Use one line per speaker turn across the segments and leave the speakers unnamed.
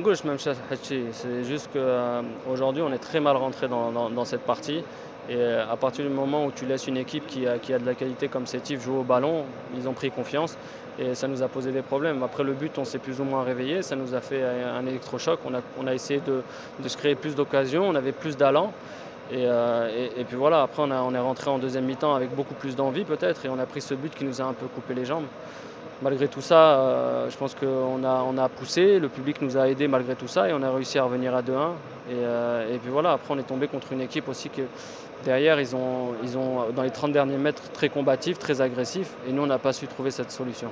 نقولش ما مشاش حتى شي. C'est juste qu'aujourd'hui on est très mal rentré dans cette partie. Et à partir du moment où tu laisses une équipe qui a de la qualité comme Sétif jouer au ballon, ils ont pris confiance et ça nous a posé des problèmes. Après le but, on s'est plus ou moins réveillé, ça nous a fait un électrochoc. On a essayé de se créer plus d'occasions, on avait plus d'allant. Et puis voilà, après on est rentré en deuxième mi-temps avec beaucoup plus d'envie peut-être et on a pris ce but qui nous a un peu coupé les jambes. Malgré tout ça, je pense qu'on a poussé, le public nous a aidés malgré tout ça et on a réussi à revenir à 2-1. Et puis voilà, après on est tombé contre une équipe aussi que derrière ils ont dans les 30 derniers mètres très combatifs, très agressifs et nous on n'a pas su trouver cette solution.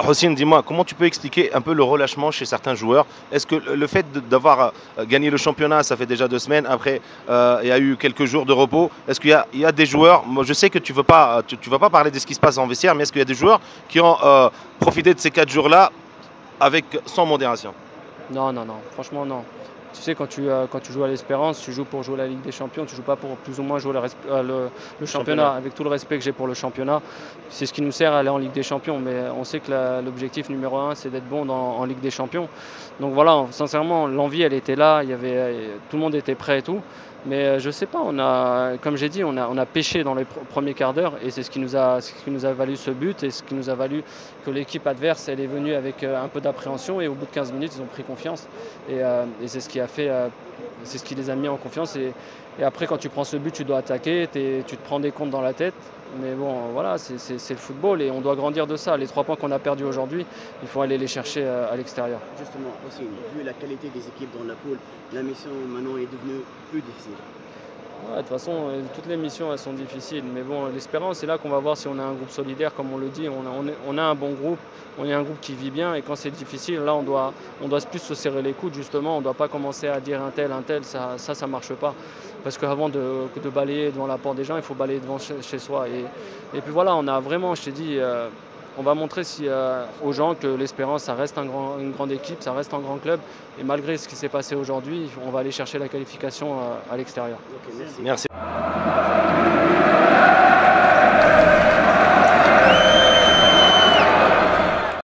Hossein, dis-moi, comment tu peux expliquer un peu le relâchement chez certains joueurs? Est-ce que le fait d'avoir gagné le championnat, ça fait déjà 2 semaines, après il y a eu quelques jours de repos, est-ce qu'il y a des joueurs, moi je sais que tu ne vas pas parler de ce qui se passe en vestiaire, mais est-ce qu'il y a des joueurs qui ont profité de ces 4 jours-là sans modération?
Non, non, non, franchement non. Tu sais, quand tu joues à l'Espérance, tu joues pour jouer la Ligue des Champions, tu ne joues pas pour plus ou moins jouer le championnat. Avec tout le respect que j'ai pour le championnat, c'est ce qui nous sert à aller en Ligue des Champions. Mais on sait que l'objectif numéro 1, c'est d'être bon en Ligue des Champions. Donc voilà, sincèrement, l'envie, elle était là, tout le monde était prêt et tout. Mais je ne sais pas, comme j'ai dit, on a pêché dans les premiers quarts d'heure et c'est ce qui nous a valu ce but et ce qui nous a valu que l'équipe adverse elle est venue avec un peu d'appréhension et au bout de 15 minutes ils ont pris confiance et c'est ce qui a fait, c'est ce qui les a mis en confiance et après quand tu prends ce but tu dois attaquer, tu te prends des comptes dans la tête. Mais bon, voilà, c'est le football et on doit grandir de ça. Les 3 points qu'on a perdus aujourd'hui, il faut aller les chercher à l'extérieur.
Justement, aussi, vu la qualité des équipes dans la poule, la mission maintenant est devenue plus difficile.
Ouais, de toute façon, toutes les missions elles sont difficiles. Mais bon, l'Espérance, c'est là qu'on va voir si on a un groupe solidaire, comme on le dit. On a un bon groupe, on est un groupe qui vit bien. Et quand c'est difficile, là, on doit plus se serrer les coudes, justement. On ne doit pas commencer à dire un tel, ça ne marche pas. Parce qu'avant de balayer devant la porte des gens, il faut balayer devant chez soi. Et puis voilà, on a vraiment, je t'ai dit, on va montrer aux gens que l'Espérance, ça reste une grande équipe, ça reste un grand club. Et malgré ce qui s'est passé aujourd'hui, on va aller chercher la qualification à l'extérieur.
Okay, merci.
Merci.